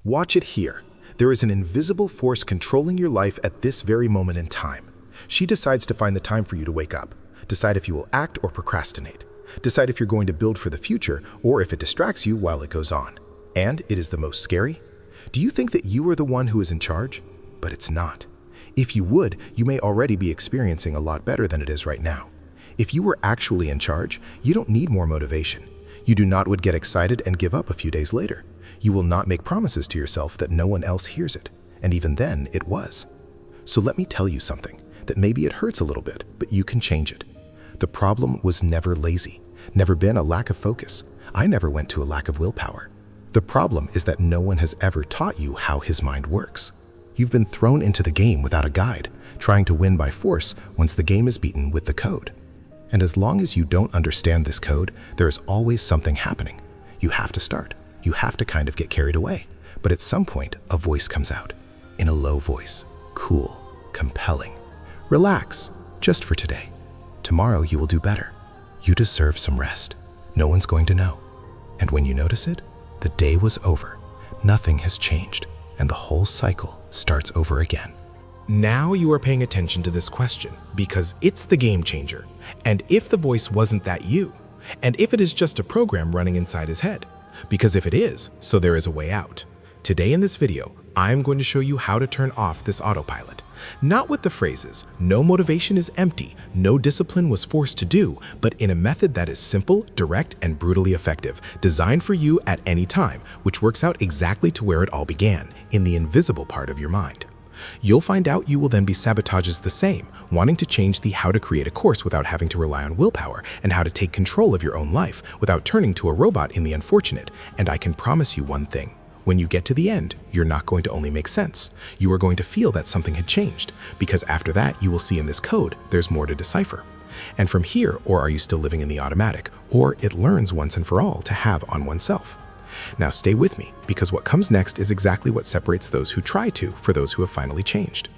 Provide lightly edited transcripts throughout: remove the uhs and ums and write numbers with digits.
Watch it here. There is an invisible force controlling your life at this very moment in time. She decides to find the time for you to wake up, decide if you will act or procrastinate, decide if you're going to build for the future or if it distracts you while it goes on. And it is the most scary. Do you think that you are the one who is in charge? But it's not. If you would, you may already be experiencing a lot better than it is right now. If you were actually in charge, you don't need more motivation. You do not would get excited and give up a few days later. You will not make promises to yourself that no one else hears it. And even then, it was. So let me tell you something, that maybe it hurts a little bit, but you can change it. The problem was never lazy, never been a lack of focus. I never went to a lack of willpower. The problem is that no one has ever taught you how his mind works. You've been thrown into the game without a guide, trying to win by force once the game is beaten with the code. And as long as you don't understand this code, there is always something happening. You have to start. You have to kind of get carried away. But at some point, a voice comes out. In a low voice. Cool. Compelling. Relax. Just for today. Tomorrow you will do better. You deserve some rest. No one's going to know. And when you notice it, the day was over. Nothing has changed. And the whole cycle starts over again. Now you are paying attention to this question because it's the game changer. And if the voice wasn't that you, and if it is just a program running inside his head, because if it is, so there is a way out. Today in this video, I'm going to show you how to turn off this autopilot. Not with the phrases, no motivation is empty, no discipline was forced to do, but in a method that is simple, direct, and brutally effective, designed for you at any time, which works out exactly to where it all began, in the invisible part of your mind. You'll find out you will then be sabotages the same, wanting to change the how to create a course without having to rely on willpower, and how to take control of your own life without turning to a robot in the unfortunate. And I can promise you one thing. When you get to the end, you're not going to only make sense. You are going to feel that something had changed, because after that you will see in this code there's more to decipher. And from here, or are you still living in the automatic, or it learns once and for all to have on oneself. Now stay with me, because what comes next is exactly what separates those who try to for those who have finally changed.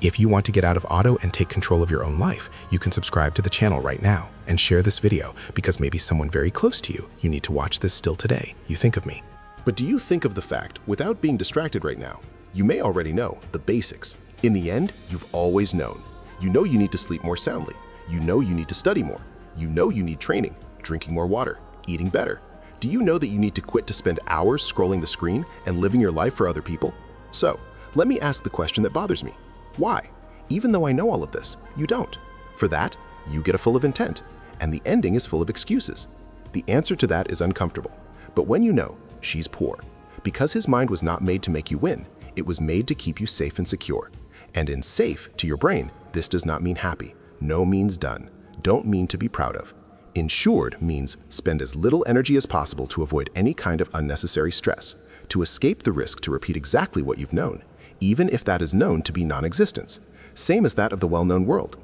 If you want to get out of auto and take control of your own life, you can subscribe to the channel right now and share this video, because maybe someone very close to you need to watch this still today. You think of me. But do you think of the fact, without being distracted right now, you may already know the basics. In the end, you've always known. You know you need to sleep more soundly. You know you need to study more. You know you need training, drinking more water, eating better. Do you know that you need to quit to spend hours scrolling the screen and living your life for other people? So, let me ask the question that bothers me. Why? Even though I know all of this, you don't. For that, you get a full of intent, and the ending is full of excuses. The answer to that is uncomfortable. But when you know, she's poor. Because his mind was not made to make you win, it was made to keep you safe and secure. And in safe, to your brain, this does not mean happy. No means done. Don't mean to be proud of. Insured means spend as little energy as possible to avoid any kind of unnecessary stress, to escape the risk to repeat exactly what you've known, even if that is known to be non-existence, same as that of the well-known world.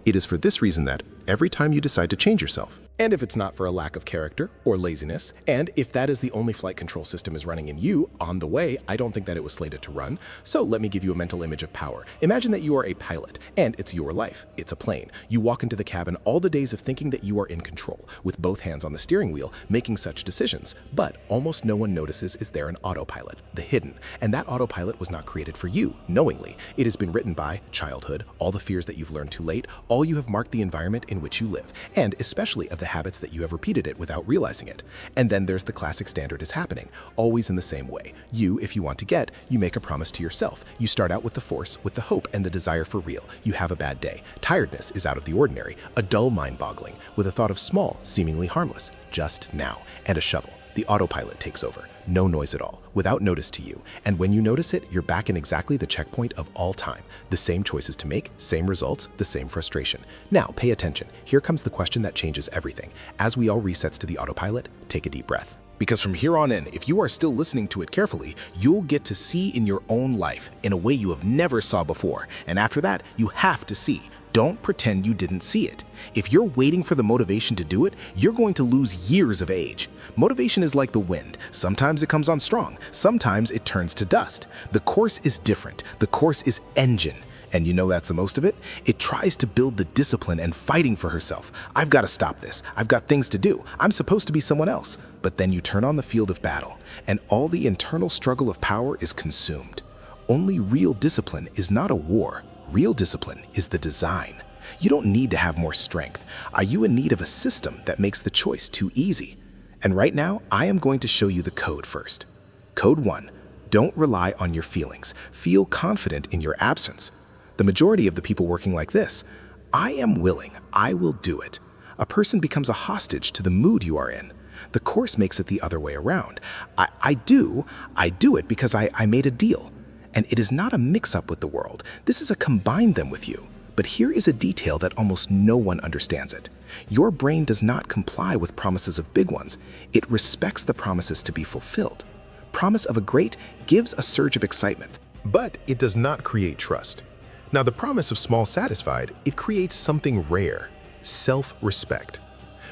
It is for this reason that every time you decide to change yourself, and if it's not for a lack of character or laziness, and if that is the only flight control system is running in you on the way, I don't think that it was slated to run. So let me give you a mental image of power. Imagine that you are a pilot, and it's your life. It's a plane. You walk into the cabin all the days of thinking that you are in control, with both hands on the steering wheel, making such decisions. But almost no one notices is there an autopilot, the hidden. And that autopilot was not created for you, knowingly. It has been written by childhood, all the fears that you've learned too late, all you have marked the environment in which you live, and especially of the habits that you have repeated it without realizing it. And then there's the classic standard is happening, always in the same way. You, if you want to get, you make a promise to yourself. You start out with the force, with the hope and the desire for real. You have a bad day. Tiredness is out of the ordinary, a dull mind-boggling, with a thought of small, seemingly harmless, just now, and a shovel. The autopilot takes over. No noise at all, without notice to you. And when you notice it, you're back in exactly the checkpoint of all time. The same choices to make, same results, the same frustration. Now, pay attention. Here comes the question that changes everything. As we all resets to the autopilot, take a deep breath. Because from here on in, if you are still listening to it carefully, you'll get to see in your own life in a way you have never saw before. And after that, you have to see. Don't pretend you didn't see it. If you're waiting for the motivation to do it, you're going to lose years of age. Motivation is like the wind. Sometimes it comes on strong. Sometimes it turns to dust. The course is different. The course is engine. And you know that's the most of it? It tries to build the discipline and fighting for herself. I've got to stop this. I've got things to do. I'm supposed to be someone else. but then you turn on the field of battle, and all the internal struggle of power is consumed. Only real discipline is not a war. Real discipline is the design. You don't need to have more strength. Are you in need of a system that makes the choice too easy? And right now, I am going to show you the code first. Code 1. Don't rely on your feelings. Feel confident in your absence. The majority of the people working like this, I am willing, I will do it. A person becomes a hostage to the mood you are in. The Course makes it the other way around. I do it because I made a deal. And it is not a mix-up with the world. This is a combine them with you. But here is a detail that almost no one understands it. Your brain does not comply with promises of big ones. It respects the promises to be fulfilled. Promise of a great gives a surge of excitement. But it does not create trust. Now, the promise of small satisfied, it creates something rare, self-respect.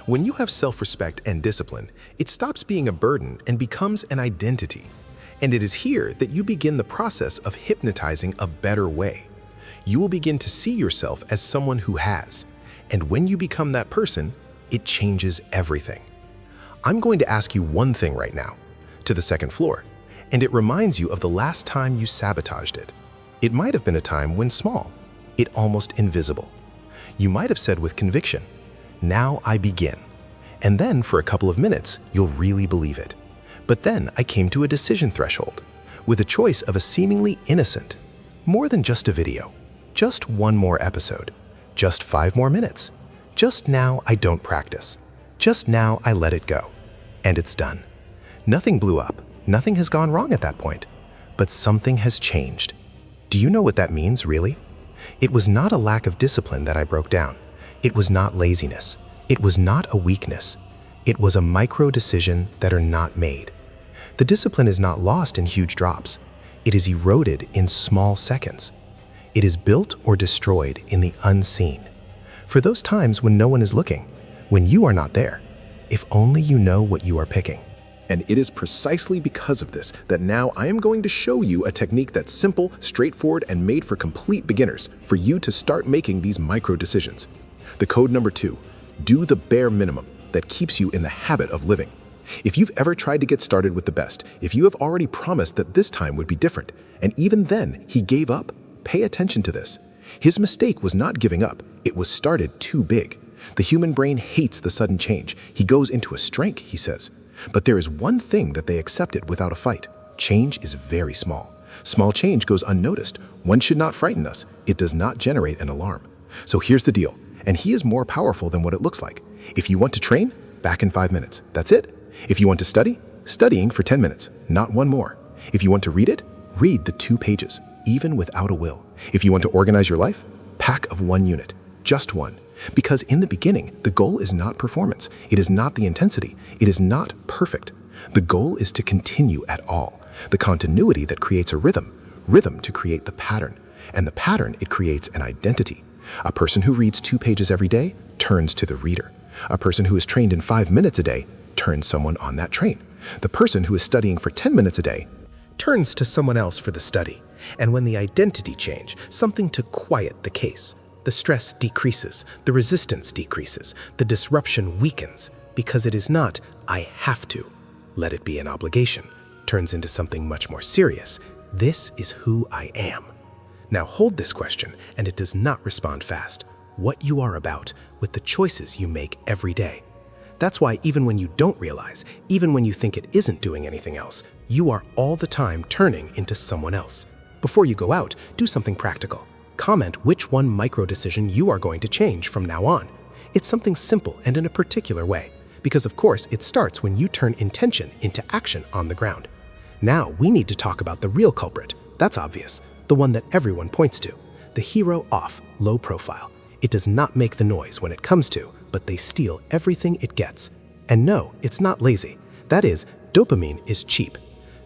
When you have self-respect and discipline, it stops being a burden and becomes an identity. And it is here that you begin the process of hypnotizing a better way. You will begin to see yourself as someone who has. And when you become that person, it changes everything. I'm going to ask you one thing right now, to the second floor, and it reminds you of the last time you sabotaged it. It might have been a time when small, it almost invisible. You might have said with conviction, "Now I begin." And then for a couple of minutes, you'll really believe it. But then I came to a decision threshold, with a choice of a seemingly innocent, more than just a video, just one more episode, just 5 more minutes. Just now I don't practice. Just now I let it go. And it's done. Nothing blew up. Nothing has gone wrong at that point. But something has changed. Do you know what that means, really? It was not a lack of discipline that I broke down. It was not laziness. It was not a weakness. It was a micro decision that are not made. The discipline is not lost in huge drops. It is eroded in small seconds. It is built or destroyed in the unseen. For those times when no one is looking, when you are not there, if only you know what you are picking. And it is precisely because of this that now I am going to show you a technique that's simple, straightforward, and made for complete beginners for you to start making these micro decisions. The code number 2, do the bare minimum that keeps you in the habit of living. If you've ever tried to get started with the best, if you have already promised that this time would be different, and even then he gave up, pay attention to this. His mistake was not giving up, it was started too big. The human brain hates the sudden change. He goes into a strike, he says. But there is one thing that they accepted without a fight. Change is very small. Small change goes unnoticed. One should not frighten us. It does not generate an alarm. So here's the deal. And he is more powerful than what it looks like. If you want to train, back in 5 minutes. That's it. If you want to study, studying for 10 minutes, not one more. If you want to read it, read the 2 pages, even without a will. If you want to organize your life, pack of 1 unit, just one. Because in the beginning, the goal is not performance. It is not the intensity. It is not perfect. The goal is to continue at all. The continuity that creates a rhythm to create the pattern. And the pattern, it creates an identity. A person who reads 2 pages every day turns to the reader. A person who is trained in 5 minutes a day turns someone on that train. The person who is studying for 10 minutes a day turns to someone else for the study. And when the identity change, something to quiet the case. The stress decreases, the resistance decreases, the disruption weakens, because it is not, I have to. Let it be an obligation, turns into something much more serious. This is who I am. Now hold this question, and it does not respond fast. What you are about, with the choices you make every day. That's why even when you don't realize, even when you think it isn't doing anything else, you are all the time turning into someone else. Before you go out, do something practical. Comment which one micro decision you are going to change from now on. It's something simple and in a particular way, because of course it starts when you turn intention into action on the ground. Now we need to talk about the real culprit. That's obvious, the one that everyone points to. The hero off, low profile. It does not make the noise when it comes to, but they steal everything it gets. And no, it's not lazy. That is, dopamine is cheap.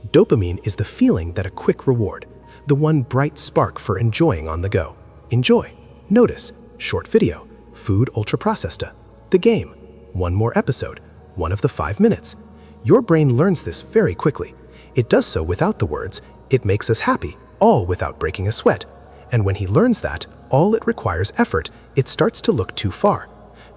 Dopamine is the feeling that a quick reward, the one bright spark for enjoying on the go. Enjoy. Notice. Short video. Food ultra-processed. The game. 1 more episode. 1 of the 5 minutes. Your brain learns this very quickly. It does so without the words, it makes us happy, all without breaking a sweat. And when he learns that, all it requires effort, it starts to look too far.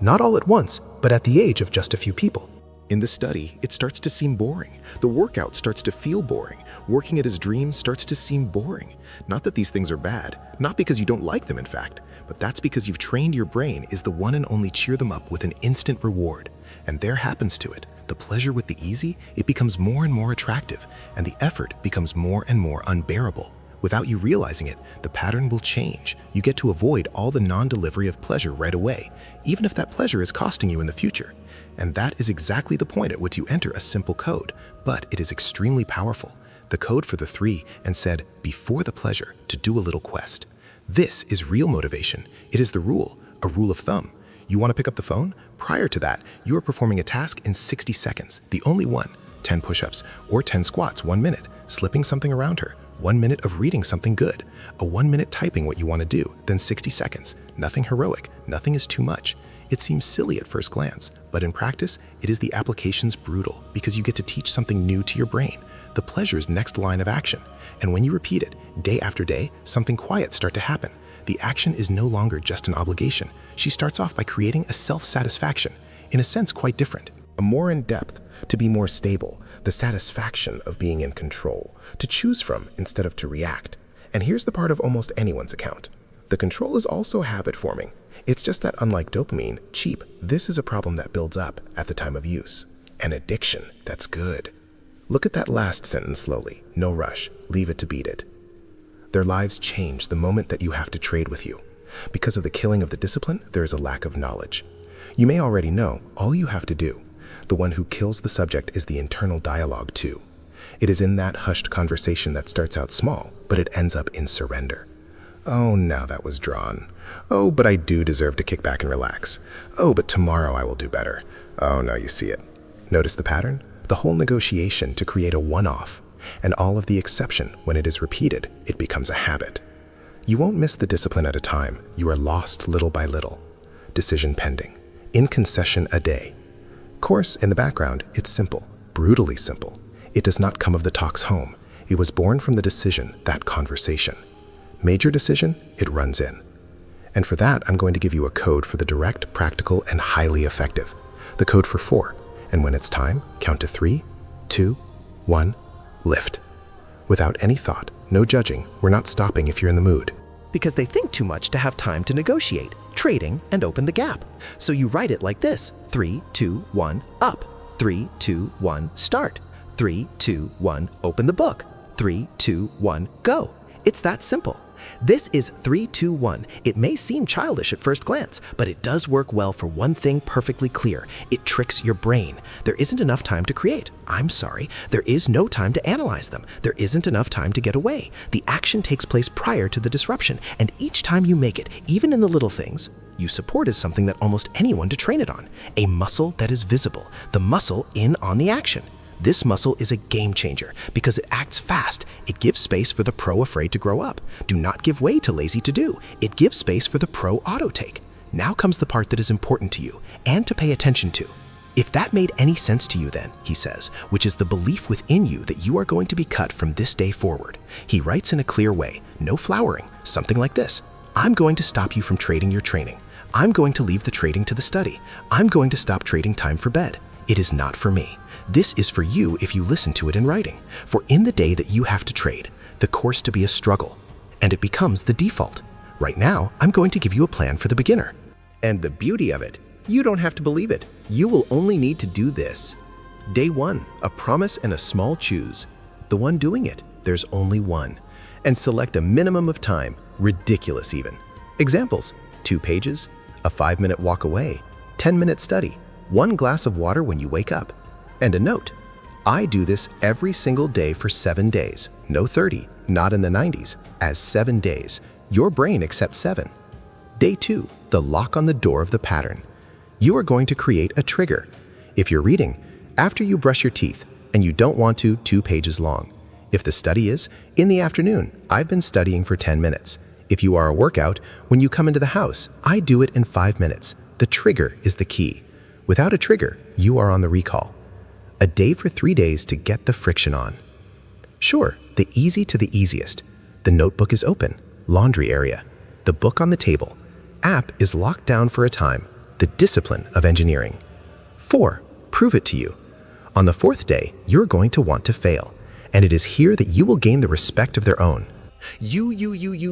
Not all at once, but at the age of just a few people. In the study, it starts to seem boring. The workout starts to feel boring. Working at his dreams starts to seem boring. Not that these things are bad, not because you don't like them, in fact, but that's because you've trained your brain is the one and only cheer them up with an instant reward. And there happens to it. The pleasure with the easy, it becomes more and more attractive, and the effort becomes more and more unbearable. Without you realizing it, the pattern will change. You get to avoid all the non-delivery of pleasure right away, even if that pleasure is costing you in the future. And that is exactly the point at which you enter a simple code, but it is extremely powerful. The code for the 3 and said, before the pleasure, to do a little quest. This is real motivation. It is the rule, a rule of thumb. You want to pick up the phone? Prior to that, you are performing a task in 60 seconds, the only one. 10 push-ups or 10 squats, 1 minute, slipping something around her. 1 minute of reading something good, a 1 minute typing what you want to do, then 60 seconds. Nothing heroic, nothing is too much. It seems silly at first glance, but in practice, it is the application's brutal because you get to teach something new to your brain, the pleasure's next line of action. And when you repeat it, day after day, something quiet starts to happen. The action is no longer just an obligation. She starts off by creating a self-satisfaction, in a sense quite different. A more in-depth, to be more stable, the satisfaction of being in control, to choose from instead of to react. And here's the part of almost anyone's account. The control is also habit forming. It's just that unlike dopamine, cheap, this is a problem that builds up at the time of use. An addiction that's good. Look at that last sentence slowly. No rush. Leave it to beat it. Their lives change the moment that you have to trade with you. Because of the killing of the discipline, there is a lack of knowledge. You may already know all you have to do. The one who kills the subject is the internal dialogue too. It is in that hushed conversation that starts out small, but it ends up in surrender. Oh, now that was drawn. Oh, but I do deserve to kick back and relax. Oh, but tomorrow I will do better. Oh, now you see it. Notice the pattern? The whole negotiation to create a one-off, and all of the exception when it is repeated, it becomes a habit. You won't miss the discipline at a time. You are lost little by little. Decision pending. In concession a day. Course, in the background, it's simple, brutally simple. It does not come of the talks home. It was born from the decision, that conversation. Major decision, it runs in. And for that, I'm going to give you a code for the direct, practical, and highly effective. The code for 4. And when it's time, count to 3, 2, 1, lift. Without any thought, no judging, we're not stopping if you're in the mood. Because they think too much to have time to negotiate, trading, and open the gap. So you write it like this: 3, 2, 1, up. 3, 2, 1, start. 3, 2, 1, open the book. 3, 2, 1, go. It's that simple. This is 3, 2, 1. It may seem childish at first glance, but it does work well for one thing perfectly clear. It tricks your brain. There isn't enough time to create. I'm sorry. There is no time to analyze them. There isn't enough time to get away. The action takes place prior to the disruption, and each time you make it, even in the little things, you support is something that almost anyone to train it on. A muscle that is visible. The muscle in on the action. This muscle is a game changer because it acts fast. It gives space for the pro afraid to grow up. Do not give way to lazy to do. It gives space for the pro auto take. Now comes the part that is important to you and to pay attention to. If that made any sense to you then, he says, which is the belief within you that you are going to be cut from this day forward. He writes in a clear way, no flowering, something like this. I'm going to stop you from trading your training. I'm going to leave the trading to the study. I'm going to stop trading time for bed. It is not for me. This is for you if you listen to it in writing. For in the day that you have to trade, the course to be a struggle, and it becomes the default. Right now, I'm going to give you a plan for the beginner. And the beauty of it, you don't have to believe it. You will only need to do this. Day 1, a promise and a small choose. The one doing it, there's only one. And select a minimum of time, ridiculous even. Examples, 2 pages, a 5-minute walk away, 10-minute study, 1 glass of water when you wake up. And a note, I do this every single day for 7 days. No 30, not in the 90s, as 7 days. Your brain accepts 7. Day 2, the lock on the door of the pattern. You are going to create a trigger. If you're reading, after you brush your teeth, and you don't want to 2 pages long. If the study is, in the afternoon, I've been studying for 10 minutes. If you are a workout, when you come into the house, I do it in 5 minutes. The trigger is the key. Without a trigger, you are on the recall. A day for 3 days to get the friction on. Sure, the easy to the easiest. The notebook is open, laundry area. The book on the table. App is locked down for a time. The discipline of engineering. 4, prove it to you. On the fourth day, you're going to want to fail. And it is here that you will gain the respect of their own. You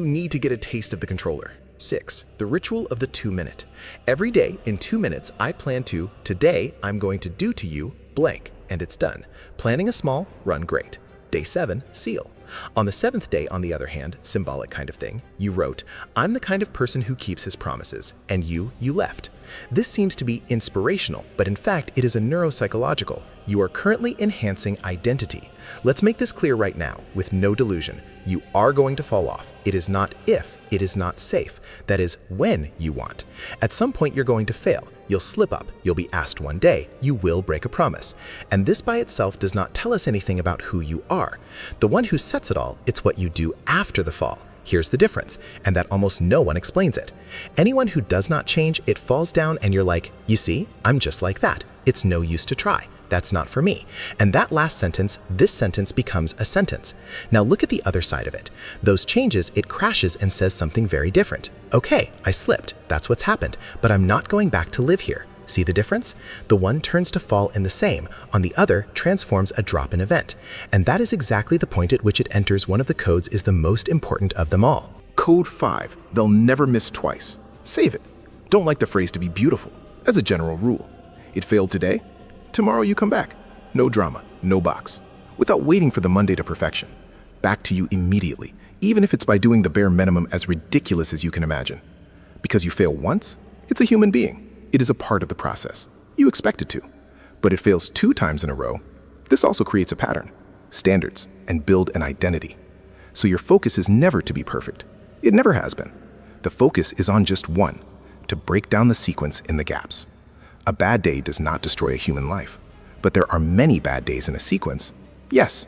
need to get a taste of the controller. 6. The ritual of the 2-minute. Every day in 2 minutes, I plan to, today I'm going to do to you blank, and it's done. Planning a small, run great. Day 7, seal. On the 7th day, on the other hand, symbolic kind of thing, you wrote, I'm the kind of person who keeps his promises, and you left. This seems to be inspirational, but in fact, it is a neuropsychological. You are currently enhancing identity. Let's make this clear right now, with no delusion. You are going to fall off. It is not if, it is not safe. That is when you want. At some point, you're going to fail. You'll slip up. You'll be asked one day. You will break a promise. And this by itself does not tell us anything about who you are. The one who sets it all, it's what you do after the fall. Here's the difference, and that almost no one explains it. Anyone who does not change, it falls down and you're like, you see, I'm just like that. It's no use to try. That's not for me. And that last sentence, this sentence becomes a sentence. Now look at the other side of it. Those changes, it crashes and says something very different. Okay, I slipped. That's what's happened. But I'm not going back to live here. See the difference? The one turns to fall in the same, on the other transforms a drop-in event. And that is exactly the point at which it enters one of the codes is the most important of them all. Code 5. They'll never miss twice. Save it. Don't like the phrase to be beautiful, as a general rule. It failed today. Tomorrow you come back. No drama, no box. Without waiting for the Monday to perfection. Back to you immediately, even if it's by doing the bare minimum as ridiculous as you can imagine. Because you fail once, it's a human being. It is a part of the process. You expect it to. But it fails 2 times in a row. This also creates a pattern, standards, and build an identity. So your focus is never to be perfect. It never has been. The focus is on just one, to break down the sequence in the gaps. A bad day does not destroy a human life, but there are many bad days in a sequence. Yes.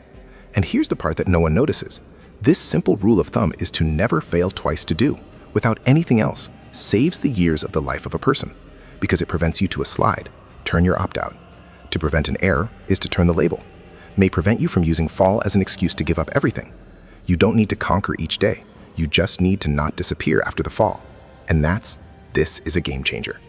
And here's the part that no one notices. This simple rule of thumb is to never fail twice to do, without anything else, saves the years of the life of a person. Because it prevents you to a slide, turn your opt-out. To prevent an error is to turn the label. May prevent you from using fall as an excuse to give up everything. You don't need to conquer each day. You just need to not disappear after the fall. And this is a game changer.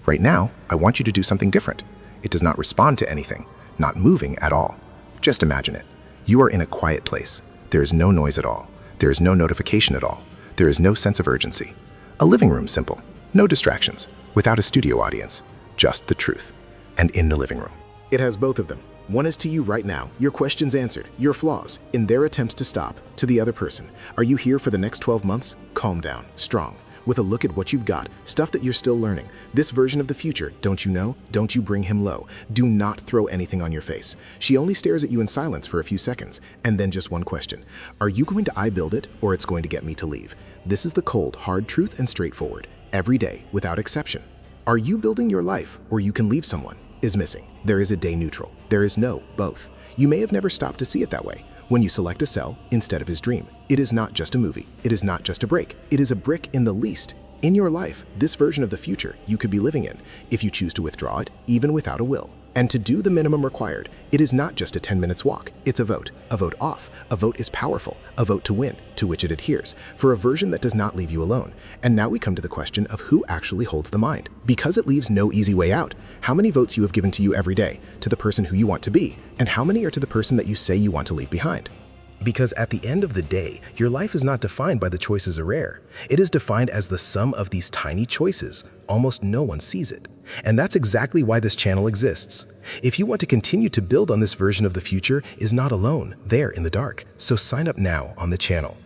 Right now, I want you to do something different. It does not respond to anything, not moving at all. Just imagine it. You are in a quiet place. There is no noise at all. There is no notification at all. There is no sense of urgency. A living room simple. No distractions. Without a studio audience, just the truth, and in the living room. It has both of them. One is to you right now, your questions answered, your flaws, in their attempts to stop. To the other person, are you here for the next 12 months? Calm down, strong, with a look at what you've got, stuff that you're still learning. This version of the future, don't you know? Don't you bring him low. Do not throw anything on your face. She only stares at you in silence for a few seconds, and then just one question. Are you going to I build it, or it's going to get me to leave? This is the cold, hard truth and straightforward. Every day, without exception. Are you building your life, or you can leave someone? Is missing. There is a day neutral. There is no both. You may have never stopped to see it that way. When you select a cell instead of his dream, it is not just a movie. It is not just a break. It is a brick in the least. In your life, this version of the future you could be living in, if you choose to withdraw it, even without a will. And to do the minimum required, it is not just a 10 minutes walk. It's a vote off. A vote is powerful. A vote to win, to which it adheres, for a version that does not leave you alone. And now we come to the question of who actually holds the mind. Because it leaves no easy way out, how many votes you have given to you every day, to the person who you want to be, and how many are to the person that you say you want to leave behind? Because at the end of the day, your life is not defined by the choices rare. It is defined as the sum of these tiny choices. Almost no one sees it. And that's exactly why this channel exists. If you want to continue to build on this version of the future, is not alone, there in the dark. So sign up now on the channel.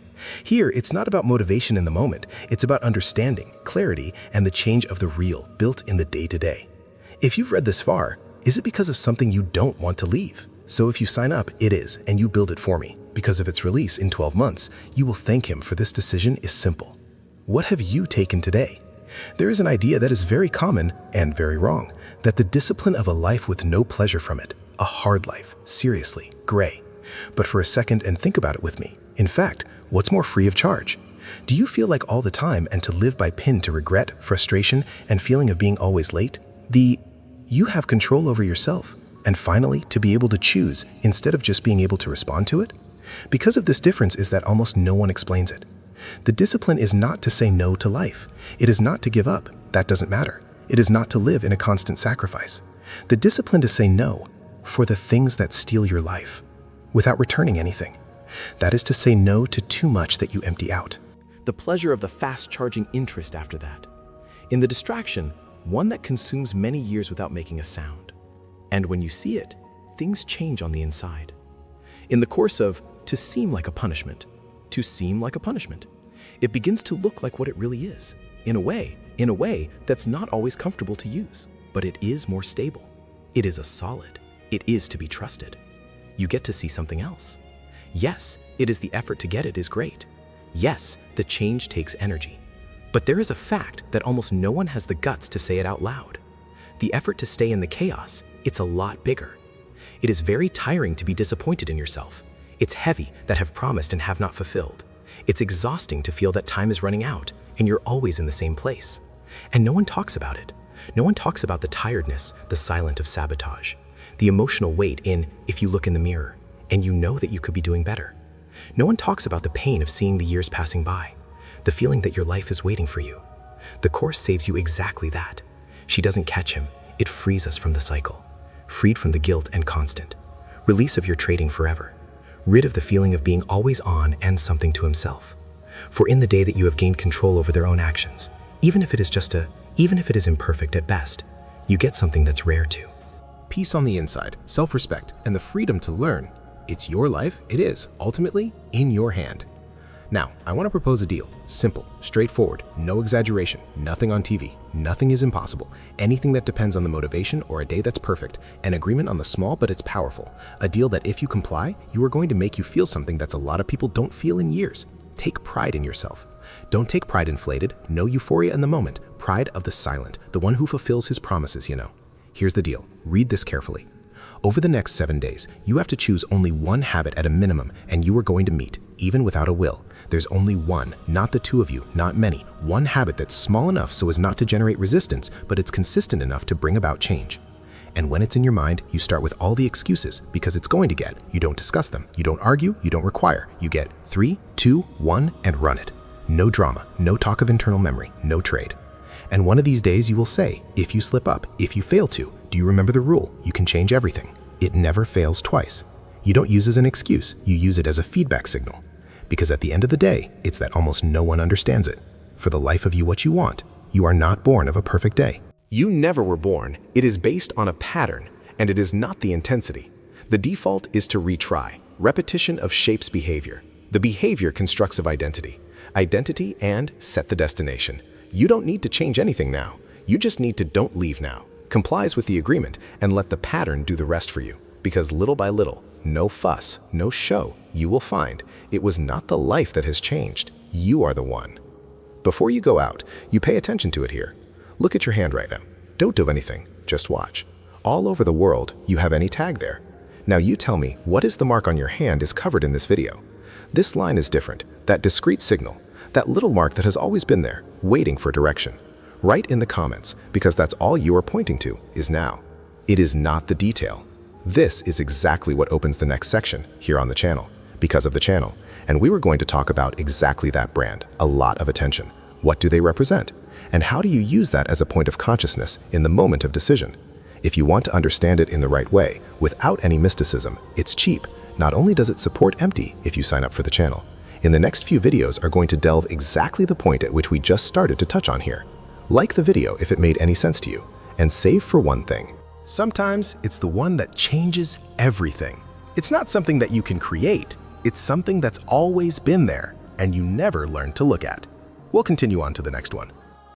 Here, it's not about motivation in the moment. It's about understanding, clarity, and the change of the real built in the day-to-day. If you've read this far, is it because of something you don't want to leave? So if you sign up, it is, and you build it for me. Because of its release in 12 months, you will thank him, for this decision is simple. What have you taken today? There is an idea that is very common and very wrong, that the discipline of a life with no pleasure from it, a hard life, seriously, gray. But for a second and think about it with me. In fact, what's more free of charge? Do you feel like all the time and to live by pin to regret, frustration, and feeling of being always late? You have control over yourself, and finally to be able to choose instead of just being able to respond to it? Because of this difference is that almost no one explains it. The discipline is not to say no to life. It is not to give up. That doesn't matter. It is not to live in a constant sacrifice. The discipline to say no, for the things that steal your life, without returning anything. That is to say no to too much that you empty out. The pleasure of the fast-charging interest after that. In the distraction, one that consumes many years without making a sound. And when you see it, things change on the inside. In the course of to seem like a punishment, it begins to look like what it really is. In a way that's not always comfortable to use, but it is more stable. It is a solid. It is to be trusted. You get to see something else. Yes, it is the effort to get it is great. Yes, the change takes energy. But there is a fact that almost no one has the guts to say it out loud. The effort to stay in the chaos, it's a lot bigger. It is very tiring to be disappointed in yourself. It's heavy that have promised and have not fulfilled. It's exhausting to feel that time is running out and you're always in the same place. And no one talks about it. No one talks about the tiredness, the silence of sabotage, the emotional weight in if you look in the mirror and you know that you could be doing better. No one talks about the pain of seeing the years passing by, the feeling that your life is waiting for you. The Course saves you exactly that. She doesn't catch him. It frees us from the cycle, freed from the guilt and constant, release of your trading forever, rid of the feeling of being always on and something to himself. For in the day that you have gained control over their own actions, even if it is imperfect at best, you get something that's rare too. Peace on the inside, self-respect, and the freedom to learn. It's your life. It is, ultimately, in your hand. Now, I want to propose a deal. Simple, straightforward, no exaggeration, nothing on TV, nothing is impossible, anything that depends on the motivation or a day that's perfect, an agreement on the small but it's powerful, a deal that if you comply, you are going to make you feel something that's a lot of people don't feel in years. Take pride in yourself. Don't take pride inflated, no euphoria in the moment, pride of the silent, the one who fulfills his promises, you know. Here's the deal, read this carefully. Over the next 7 days, you have to choose only one habit at a minimum and you are going to meet, even without a will. There's only one, not the two of you, not many, one habit that's small enough so as not to generate resistance, but it's consistent enough to bring about change. And when it's in your mind, you start with all the excuses because it's going to get. You don't discuss them, you don't argue, you don't require. You get 3, 2, 1, and run it. No drama, no talk of internal memory, no trade. And one of these days you will say, if you slip up, if you fail to, do you remember the rule? You can change everything. It never fails twice. You don't use it as an excuse, you use it as a feedback signal. Because at the end of the day, it's that almost no one understands it. For the life of you what you want, you are not born of a perfect day. You never were born. It is based on a pattern, and it is not the intensity. The default is to retry. Repetition of shapes behavior. The behavior constructs of identity. Identity and set the destination. You don't need to change anything now. You just need to don't leave now. Complies with the agreement and let the pattern do the rest for you. Because little by little, no fuss, no show, you will find it was not the life that has changed. You are the one. Before you go out, you pay attention to it here. Look at your hand right now. Don't do anything, just watch. All over the world, you have any tag there. Now you tell me what is the mark on your hand is covered in this video. This line is different, that discrete signal, that little mark that has always been there, waiting for direction. Write in the comments, because that's all you are pointing to is now. It is not the detail. This is exactly what opens the next section here on the channel, because of the channel. And we were going to talk about exactly that brand, a lot of attention. What do they represent? And how do you use that as a point of consciousness in the moment of decision? If you want to understand it in the right way, without any mysticism, it's cheap. Not only does it support empty if you sign up for the channel. In the next few videos are going to delve exactly the point at which we just started to touch on here. Like the video if it made any sense to you, and save for one thing. Sometimes it's the one that changes everything. It's not something that you can create. It's something that's always been there and you never learned to look at. We'll continue on to the next one.